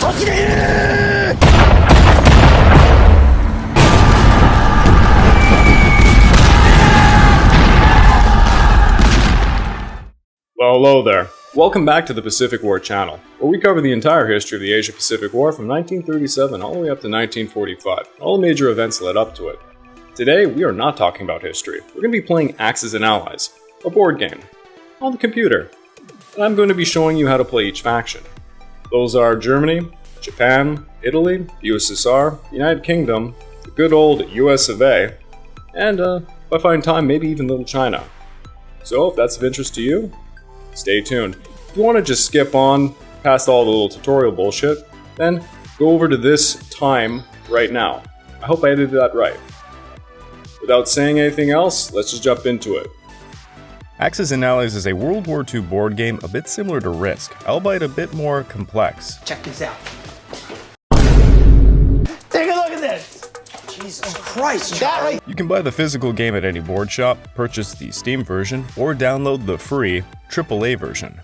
Well, hello there. Welcome back to the Pacific War channel, where we cover the entire history of the Asia-Pacific War from 1937 all the way up to 1945, all the major events led up to it. Today, we are not talking about history. We're going to be playing Axis and Allies, a board game, on the computer. And I'm going to be showing you how to play each faction. Those are Germany, Japan, Italy, the USSR, the United Kingdom, the good old US of A, and, if I find time, maybe even Little China. So, if that's of interest to you, stay tuned. If you want to just skip on past all the little tutorial bullshit, then go over to this time right now. I hope I edited that right. Without saying anything else, let's just jump into it. Axis and Allies is a World War II board game a bit similar to Risk, albeit a bit more complex. Check this out. Take a look at this! Jesus Christ, that right? You can buy the physical game at any board shop, purchase the Steam version, or download the free AAA version.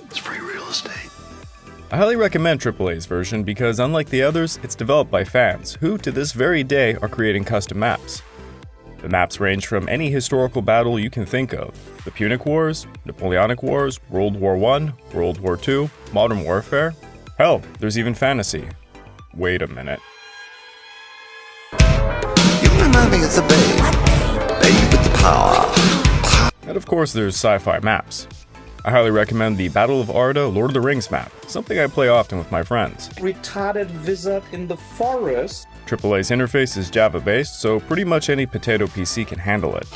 It's free real estate. I highly recommend AAA's version because, unlike the others, it's developed by fans who, to this very day, are creating custom maps. The maps range from any historical battle you can think of: the Punic Wars, Napoleonic Wars, World War I, World War II, Modern Warfare. Hell, there's even fantasy. Wait a minute. You remind me of the babe with the power. And of course there's sci-fi maps. I highly recommend the Battle of Arda Lord of the Rings map, something I play often with my friends. Retarded wizard in the forest. AAA's interface is Java-based, so pretty much any potato PC can handle it.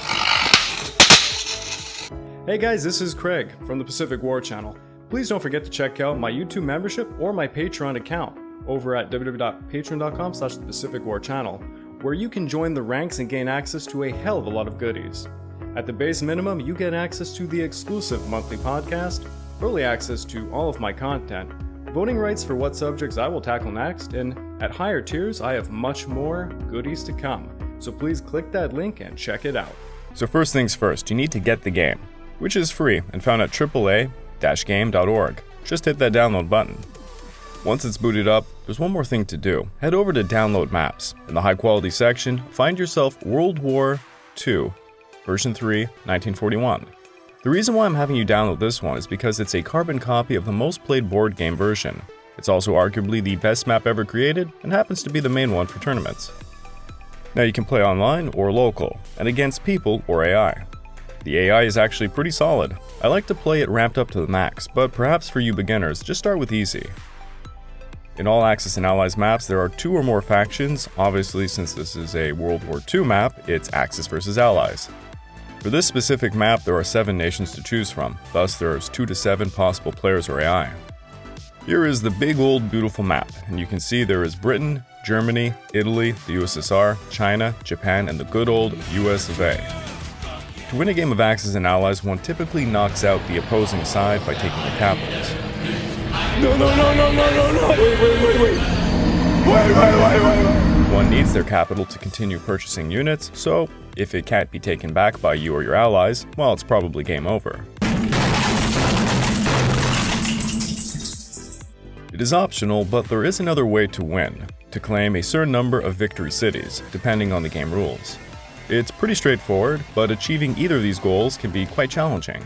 Hey guys, this is Craig from the Pacific War channel. Please don't forget to check out my YouTube membership or my Patreon account over at www.patreon.com/thepacificwarchannel, where you can join the ranks and gain access to a hell of a lot of goodies. At the base minimum, you get access to the exclusive monthly podcast, early access to all of my content, voting rights for what subjects I will tackle next, and at higher tiers, I have much more goodies to come. So please click that link and check it out. So first things first, you need to get the game, which is free and found at aaa-game.org. Just hit that download button. Once it's booted up, there's one more thing to do. Head over to Download Maps. In the High Quality section, find yourself World War II, version 3, 1941. The reason why I'm having you download this one is because it's a carbon copy of the most played board game version. It's also arguably the best map ever created, and happens to be the main one for tournaments. Now you can play online or local, and against people or AI. The AI is actually pretty solid. I like to play it ramped up to the max, but perhaps for you beginners, just start with easy. In all Axis and Allies maps, there are 2 or more factions. Obviously, since this is a World War II map, it's Axis versus Allies. For this specific map, there are 7 nations to choose from, thus there's 2 to 7 possible players or AI. Here is the big old beautiful map, and you can see there is Britain, Germany, Italy, the USSR, China, Japan, and the good old US of A. To win a game of Axis and Allies, one typically knocks out the opposing side by taking the capitals. No. Wait. One needs their capital to continue purchasing units, so if it can't be taken back by you or your allies, well, it's probably game over. It is optional, but there is another way to win, to claim a certain number of victory cities, depending on the game rules. It's pretty straightforward, but achieving either of these goals can be quite challenging.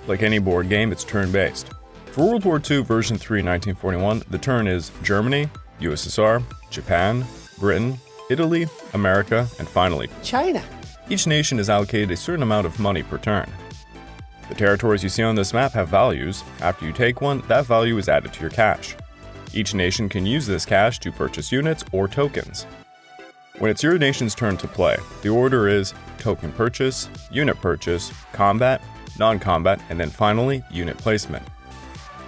Like any board game, it's turn-based. For World War II version 3 1941, the turn is Germany, USSR, Japan, Britain, Italy, America, and finally, China. Each nation is allocated a certain amount of money per turn. The territories you see on this map have values. After you take one, that value is added to your cash. Each nation can use this cash to purchase units or tokens. When it's your nation's turn to play, the order is token purchase, unit purchase, combat, non-combat, and then finally, unit placement.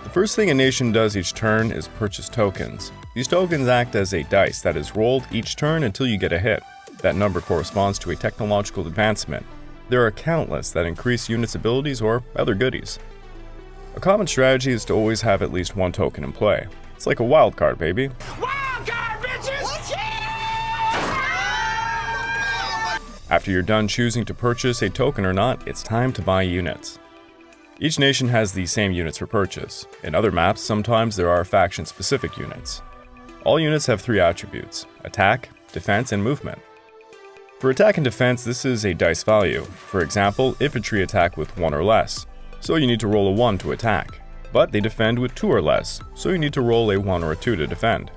The first thing a nation does each turn is purchase tokens. These tokens act as a dice that is rolled each turn until you get a hit. That number corresponds to a technological advancement. There are countless that increase units' abilities or other goodies. A common strategy is to always have at least one token in play. It's like a wild card, baby. Wild card, bitches! After you're done choosing to purchase a token or not, it's time to buy units. Each nation has the same units for purchase. In other maps, sometimes there are faction-specific units. All units have 3 attributes: attack, defense, and movement. For attack and defense, this is a dice value. For example, infantry attack with 1 or less, so you need to roll a 1 to attack. But they defend with 2 or less, so you need to roll a 1 or a 2 to defend.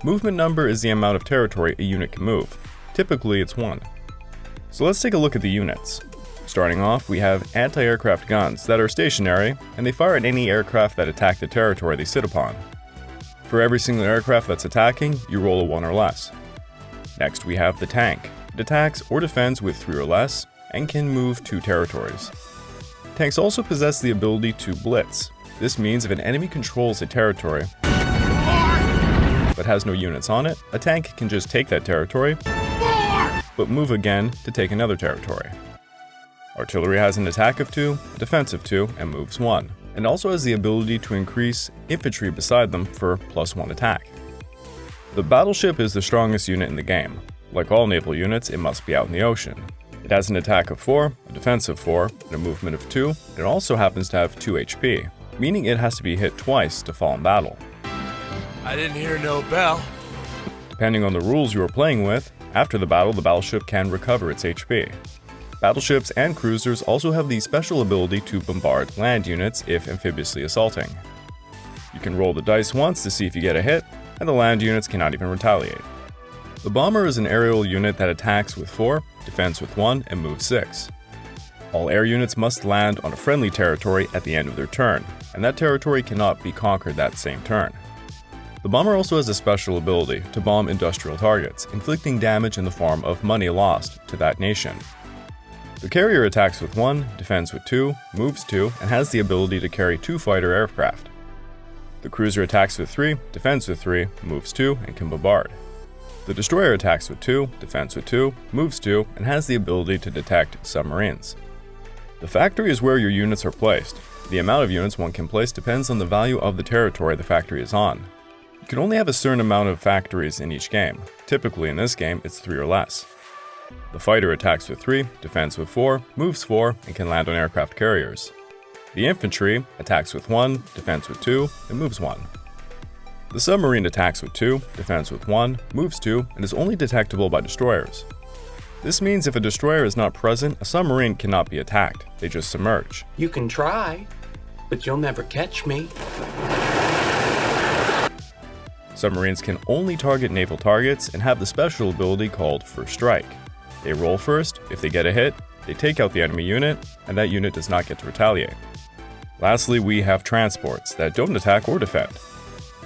Movement number is the amount of territory a unit can move. Typically, it's 1. So let's take a look at the units. Starting off, we have anti-aircraft guns that are stationary, and they fire at any aircraft that attack the territory they sit upon. For every single aircraft that's attacking, you roll a 1 or less. Next, we have the tank. It attacks or defends with 3 or less, and can move 2 territories. Tanks also possess the ability to blitz. This means if an enemy controls a territory, but has no units on it, a tank can just take that territory, but move again to take another territory. Artillery has an attack of 2, a defense of 2, and moves 1, and also has the ability to increase infantry beside them for +1 attack. The battleship is the strongest unit in the game. Like all naval units, it must be out in the ocean. It has an attack of 4, a defense of 4, and a movement of 2, and it also happens to have 2 HP, meaning it has to be hit twice to fall in battle. I didn't hear no bell. Depending on the rules you are playing with, after the battle, the battleship can recover its HP. Battleships and cruisers also have the special ability to bombard land units if amphibiously assaulting. You can roll the dice once to see if you get a hit, and the land units cannot even retaliate. The bomber is an aerial unit that attacks with 4, defends with 1, and moves 6. All air units must land on a friendly territory at the end of their turn, and that territory cannot be conquered that same turn. The bomber also has a special ability to bomb industrial targets, inflicting damage in the form of money lost to that nation. The carrier attacks with 1, defends with 2, moves 2, and has the ability to carry 2 fighter aircraft. The cruiser attacks with 3, defends with 3, moves 2, and can bombard. The destroyer attacks with 2, defends with 2, moves 2, and has the ability to detect submarines. The factory is where your units are placed. The amount of units one can place depends on the value of the territory the factory is on. You can only have a certain amount of factories in each game. Typically in this game, it's 3 or less. The fighter attacks with 3, defends with 4, moves 4, and can land on aircraft carriers. The infantry attacks with 1, defends with 2, and moves 1. The submarine attacks with 2, defends with 1, moves 2, and is only detectable by destroyers. This means if a destroyer is not present, a submarine cannot be attacked. They just submerge. You can try, but you'll never catch me. Submarines can only target naval targets and have the special ability called First Strike. They roll first. If they get a hit, they take out the enemy unit, and that unit does not get to retaliate. Lastly, we have transports that don't attack or defend.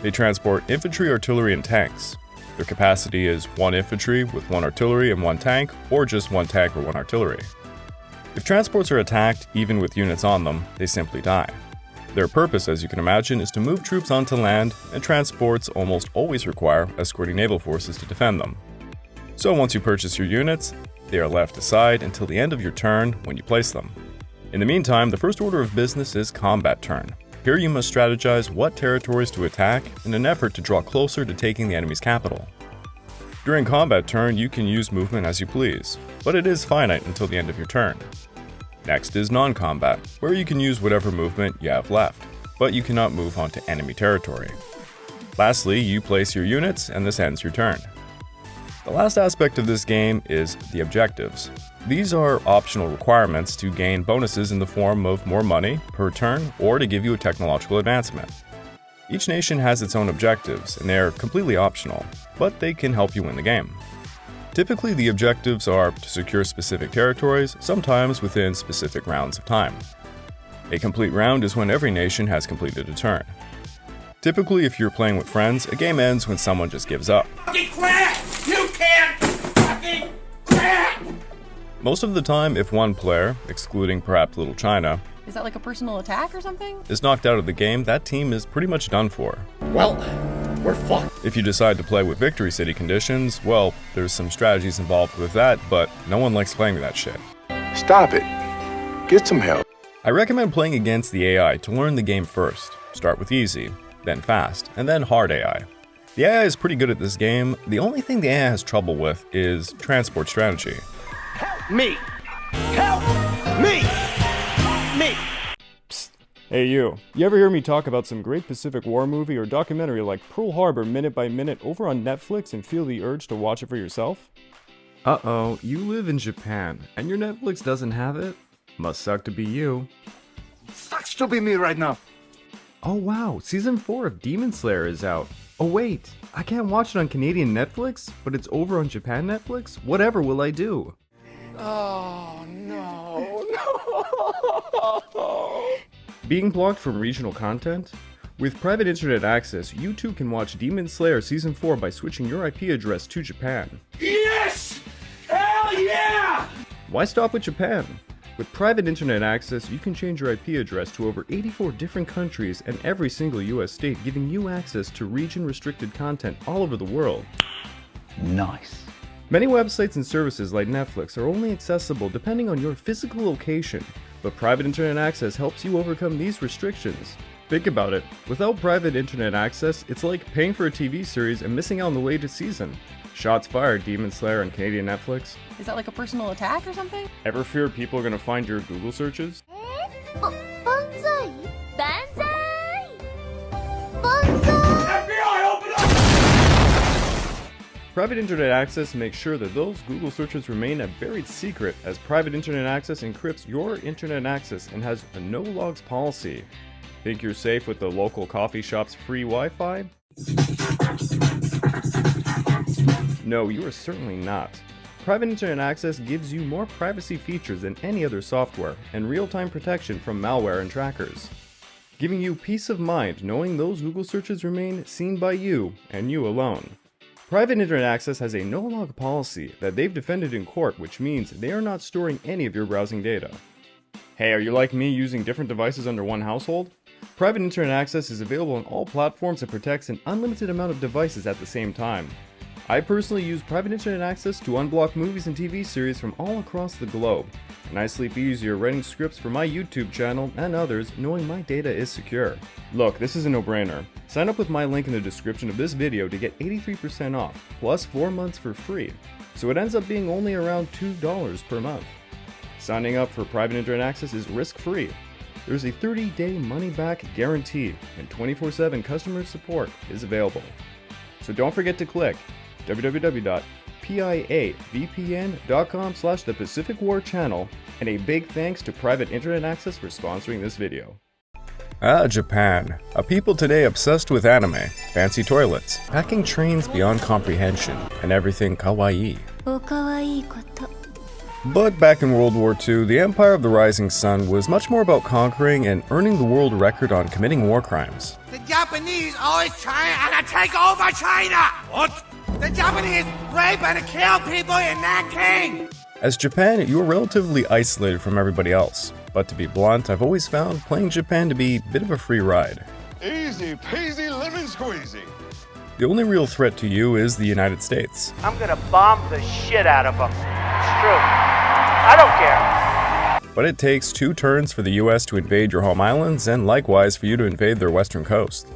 They transport infantry, artillery, and tanks. Their capacity is 1 infantry with 1 artillery and 1 tank, or just 1 tank or 1 artillery. If transports are attacked, even with units on them, they simply die. Their purpose, as you can imagine, is to move troops onto land, and transports almost always require escorting naval forces to defend them. So once you purchase your units, they are left aside until the end of your turn when you place them. In the meantime, the first order of business is combat turn. Here you must strategize what territories to attack in an effort to draw closer to taking the enemy's capital. During combat turn, you can use movement as you please, but it is finite until the end of your turn. Next is non-combat, where you can use whatever movement you have left, but you cannot move onto enemy territory. Lastly, you place your units, and this ends your turn. The last aspect of this game is the objectives. These are optional requirements to gain bonuses in the form of more money per turn or to give you a technological advancement. Each nation has its own objectives, and they are completely optional, but they can help you win the game. Typically, the objectives are to secure specific territories, sometimes within specific rounds of time. A complete round is when every nation has completed a turn. Typically, if you're playing with friends, a game ends when someone just gives up. Fucking quit! You can't fucking quit! Most of the time, if one player, excluding perhaps Little China, Is that like a personal attack or something? is knocked out of the game, that team is pretty much done for. Well, we're fucked. If you decide to play with Victory City conditions, well, there's some strategies involved with that, but no one likes playing with that shit. Stop it. Get some help. I recommend playing against the AI to learn the game first. Start with easy, then fast, and then hard AI. The AI is pretty good at this game. The only thing the AI has trouble with is transport strategy. Me! Help me! Me! Psst, Hey you ever hear me talk about some great Pacific War movie or documentary like Pearl Harbor minute by minute over on Netflix and feel the urge to watch it for yourself? Uh-oh, you live in Japan and your Netflix doesn't have it? Must suck to be you. Sucks to be me right now. Oh wow, season 4 of Demon Slayer is out. Oh wait, I can't watch it on Canadian Netflix, but it's over on Japan Netflix? Whatever will I do? Oh, no. Being blocked from regional content? With private internet access, you too can watch Demon Slayer Season 4 by switching your IP address to Japan. Yes! Hell yeah! Why stop with Japan? With private internet access, you can change your IP address to over 84 different countries and every single US state, giving you access to region-restricted content all over the world. Nice. Many websites and services like Netflix are only accessible depending on your physical location, but private internet access helps you overcome these restrictions. Think about it, without private internet access, it's like paying for a TV series and missing out on the latest season. Shots fired, Demon Slayer on Canadian Netflix. Is that like a personal attack or something? Ever fear people are gonna find your Google searches? Banzai! Banzai! FBI, open up! Private internet access makes sure that those Google searches remain a buried secret, as private internet access encrypts your internet access and has a no logs policy. Think you're safe with the local coffee shop's free Wi-Fi? No, you are certainly not. Private internet access gives you more privacy features than any other software and real-time protection from malware and trackers, giving you peace of mind knowing those Google searches remain seen by you and you alone. Private internet access has a no-log policy that they've defended in court, which means they are not storing any of your browsing data. Hey, are you like me using different devices under one household? Private internet access is available on all platforms and protects an unlimited amount of devices at the same time. I personally use private internet access to unblock movies and TV series from all across the globe, and I sleep easier writing scripts for my YouTube channel and others knowing my data is secure. Look, this is a no-brainer. Sign up with my link in the description of this video to get 83% off, plus 4 months for free, so it ends up being only around $2 per month. Signing up for private internet access is risk-free. There's a 30-day money-back guarantee, and 24/7 customer support is available. So don't forget to click www.piavpn.com/The Pacific War Channel, and a big thanks to Private Internet Access for sponsoring this video. Japan. A people today obsessed with anime, fancy toilets, packing trains beyond comprehension, and everything kawaii. But back in World War II, the Empire of the Rising Sun was much more about conquering and earning the world record on committing war crimes. The Japanese always try to take over China! What? The Japanese rape and kill people in Nanking! As Japan, you are relatively isolated from everybody else. But to be blunt, I've always found playing Japan to be a bit of a free ride. Easy peasy lemon squeezy. The only real threat to you is the United States. I'm gonna bomb the shit out of them. It's true. I don't care. But it takes 2 turns for the US to invade your home islands, and likewise for you to invade their western coast.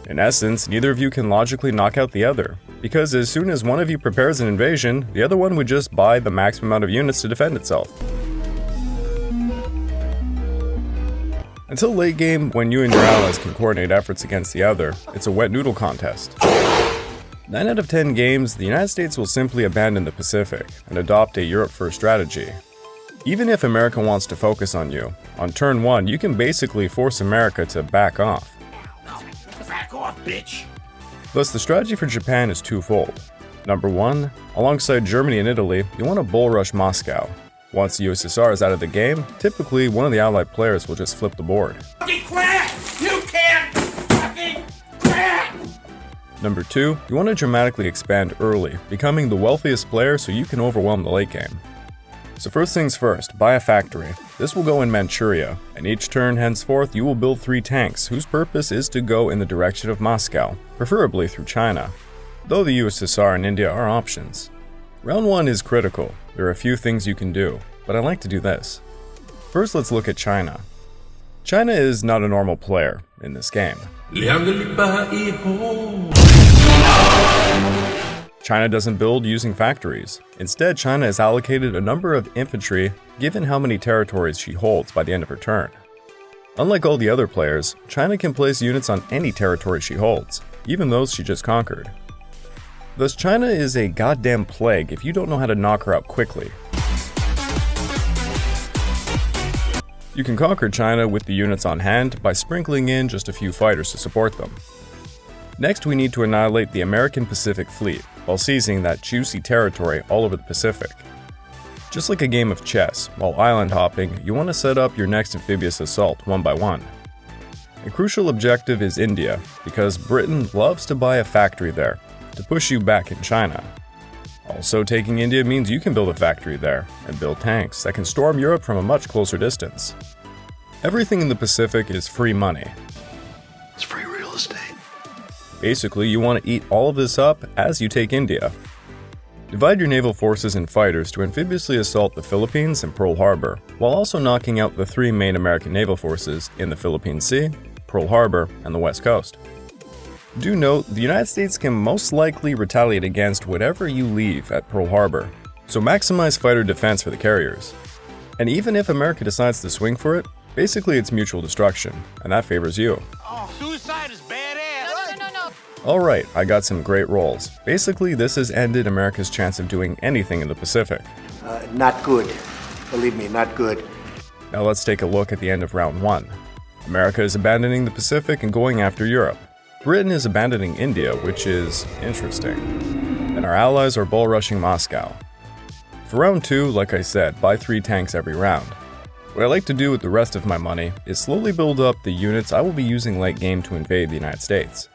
In essence, neither of you can logically knock out the other, because as soon as one of you prepares an invasion, the other one would just buy the maximum amount of units to defend itself. Until late game, when you and your allies can coordinate efforts against the other, it's a wet noodle contest. 9 out of 10 games, the United States will simply abandon the Pacific and adopt a Europe-first strategy. Even if America wants to focus on you, on turn 1 you can basically force America to back off. Back off, bitch! Thus, the strategy for Japan is twofold. Number 1, alongside Germany and Italy, you want to bull rush Moscow. Once the USSR is out of the game, typically one of the allied players will just flip the board. Fucking quit! You can't fucking quit! Number 2, you want to dramatically expand early, becoming the wealthiest player so you can overwhelm the late game. So first things first, buy a factory. This will go in Manchuria, and each turn henceforth you will build 3 tanks whose purpose is to go in the direction of Moscow, preferably through China, though the USSR and India are options. Round 1 is critical. There are a few things you can do, but I like to do this. First, let's look at China. China is not a normal player in this game. China doesn't build using factories. Instead, China is allocated a number of infantry given how many territories she holds by the end of her turn. Unlike all the other players, China can place units on any territory she holds, even those she just conquered. Thus, China is a goddamn plague if you don't know how to knock her out quickly. You can conquer China with the units on hand by sprinkling in just a few fighters to support them. Next, we need to annihilate the American Pacific Fleet while seizing that juicy territory all over the Pacific. Just like a game of chess, while island hopping, you want to set up your next amphibious assault one by one. A crucial objective is India, because Britain loves to buy a factory there to push you back in China. Also, taking India means you can build a factory there and build tanks that can storm Europe from a much closer distance. Everything in the Pacific is free money. It's free real estate. Basically, you want to eat all of this up as you take India. Divide your naval forces and fighters to amphibiously assault the Philippines and Pearl Harbor, while also knocking out the three main American naval forces in the Philippine Sea, Pearl Harbor, and the West Coast. Do note, the United States can most likely retaliate against whatever you leave at Pearl Harbor, so maximize fighter defense for the carriers. And even if America decides to swing for it, basically it's mutual destruction, and that favors you. Oh, suicide is badass. No. Alright, I got some great rolls. Basically, this has ended America's chance of doing anything in the Pacific. Not good. Believe me, not good. Now let's take a look at the end of round 1. America is abandoning the Pacific and going after Europe. Britain is abandoning India, which is interesting. And our allies are bull rushing Moscow. For round 2, like I said, buy 3 tanks every round. What I like to do with the rest of my money is slowly build up the units I will be using late game to invade the United States.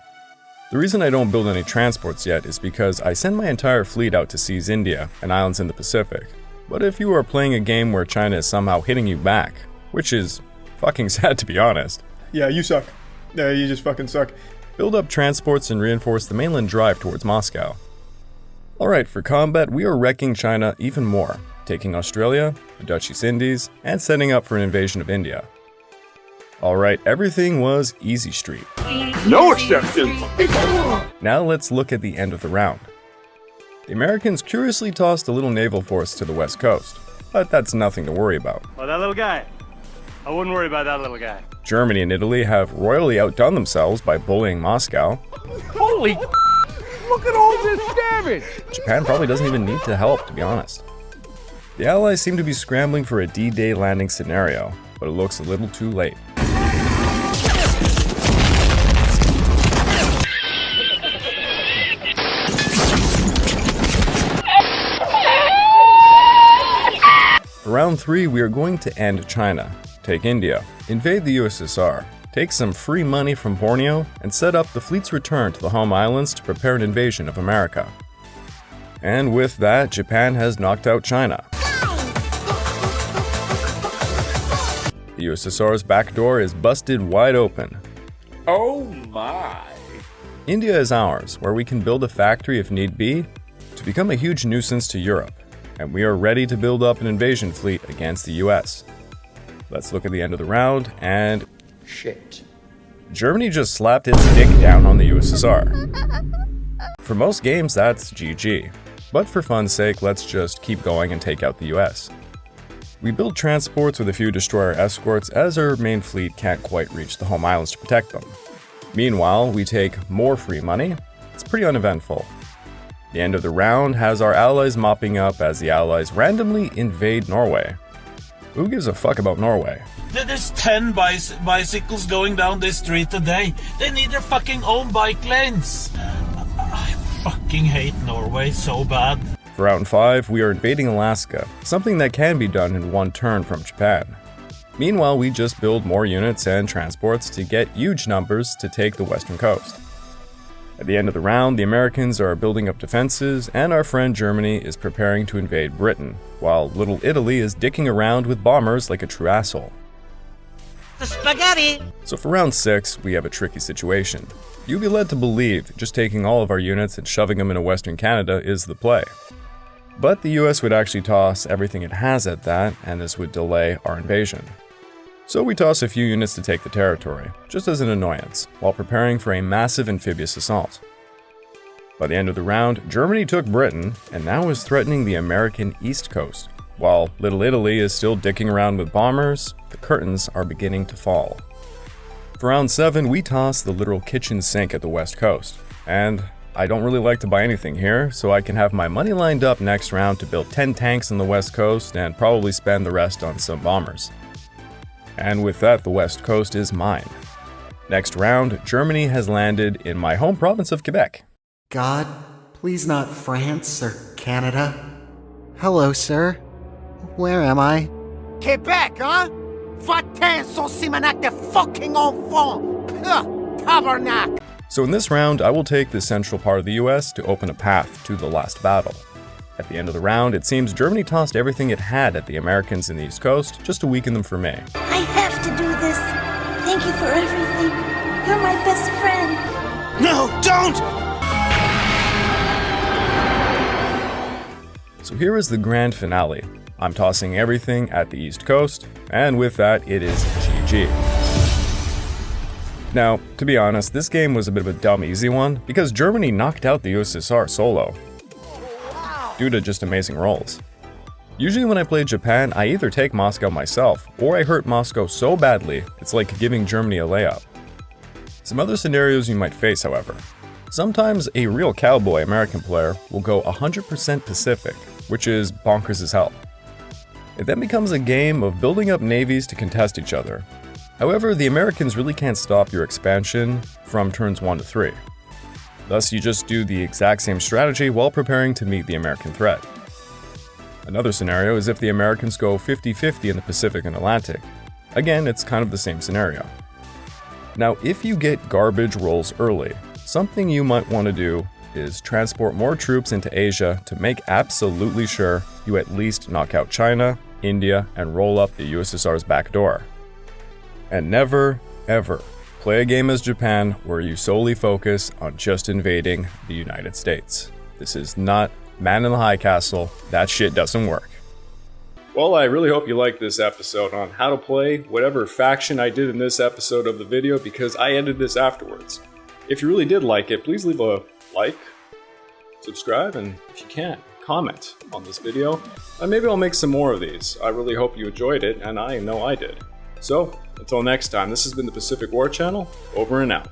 The reason I don't build any transports yet is because I send my entire fleet out to seize India and islands in the Pacific. But if you are playing a game where China is somehow hitting you back, which is fucking sad to be honest. Yeah, you suck. Yeah, you just fucking suck. Build up transports and reinforce the mainland drive towards Moscow. Alright, for combat, we are wrecking China even more, taking Australia, the Dutch East Indies, and setting up for an invasion of India. Alright, everything was easy street. No exceptions. Now let's look at the end of the round. The Americans curiously tossed a little naval force to the west coast, but that's nothing to worry about. Oh, that little guy. I wouldn't worry about that little guy. Germany and Italy have royally outdone themselves by bullying Moscow. Holy look at all this damage! Japan probably doesn't even need to help, to be honest. The Allies seem to be scrambling for a D-Day landing scenario, but it looks a little too late. For round 3, we are going to end China, take India, invade the USSR, take some free money from Borneo, and set up the fleet's return to the home islands to prepare an invasion of America. And with that, Japan has knocked out China. The USSR's back door is busted wide open. Oh my. India is ours, where we can build a factory if need be, to become a huge nuisance to Europe, and we are ready to build up an invasion fleet against the US. Let's look at the end of the round, and Shit. Germany just slapped its dick down on the USSR. For most games, that's GG. But for fun's sake, let's just keep going and take out the US. We build transports with a few destroyer escorts as our main fleet can't quite reach the home islands to protect them. Meanwhile, we take more free money. It's pretty uneventful. The end of the round has our allies mopping up as the allies randomly invade Norway. Who gives a fuck about Norway? There's 10 bicycles going down this street today. They need their fucking own bike lanes. I fucking hate Norway so bad. For round 5, we are invading Alaska, something that can be done in one turn from Japan. Meanwhile, we just build more units and transports to get huge numbers to take the western coast. At the end of the round, the Americans are building up defenses, and our friend Germany is preparing to invade Britain, while little Italy is dicking around with bombers like a true asshole. The spaghetti! So for round 6, we have a tricky situation. You'll be led to believe just taking all of our units and shoving them into Western Canada is the play. But the US would actually toss everything it has at that, and this would delay our invasion. So we toss a few units to take the territory, just as an annoyance, while preparing for a massive amphibious assault. By the end of the round, Germany took Britain, and now is threatening the American East Coast. While Little Italy is still dicking around with bombers, the curtains are beginning to fall. For round 7, we toss the literal kitchen sink at the west coast. And I don't really like to buy anything here, so I can have my money lined up next round to build 10 tanks on the west coast and probably spend the rest on some bombers. And with that, the west coast is mine. Next round, Germany has landed in my home province of Quebec. God, please not France or Canada. Hello, sir. Where am I? Quebec, huh? Va-t'en, son Simonac de fucking enfant! Tabernacle! So in this round, I will take the central part of the US to open a path to the last battle. At the end of the round, it seems Germany tossed everything it had at the Americans in the East Coast just to weaken them for me. I have to do this. Thank you for everything. You're my best friend. No, don't! So here is the grand finale. I'm tossing everything at the East Coast, and with that, it is GG. Now, to be honest, this game was a bit of a dumb easy one, because Germany knocked out the USSR solo, due to just amazing rolls. Usually when I play Japan, I either take Moscow myself, or I hurt Moscow so badly, it's like giving Germany a layup. Some other scenarios you might face, however. Sometimes a real cowboy American player will go 100% Pacific, which is bonkers as hell. It then becomes a game of building up navies to contest each other. However, the Americans really can't stop your expansion from turns 1 to 3. Thus, you just do the exact same strategy while preparing to meet the American threat. Another scenario is if the Americans go 50-50 in the Pacific and Atlantic. Again, it's kind of the same scenario. Now, if you get garbage rolls early, something you might want to do is transport more troops into Asia to make absolutely sure you at least knock out China, India, and roll up the USSR's back door. And never, ever play a game as Japan where you solely focus on just invading the United States. This is not Man in the High Castle. That shit doesn't work. Well, I really hope you liked this episode on how to play whatever faction I did in this episode of the video, because I edited this afterwards. If you really did like it, please leave a like, subscribe, and if you can, comment on this video. And maybe I'll make some more of these. I really hope you enjoyed it, and I know I did. So, until next time, this has been the Pacific War Channel, over and out.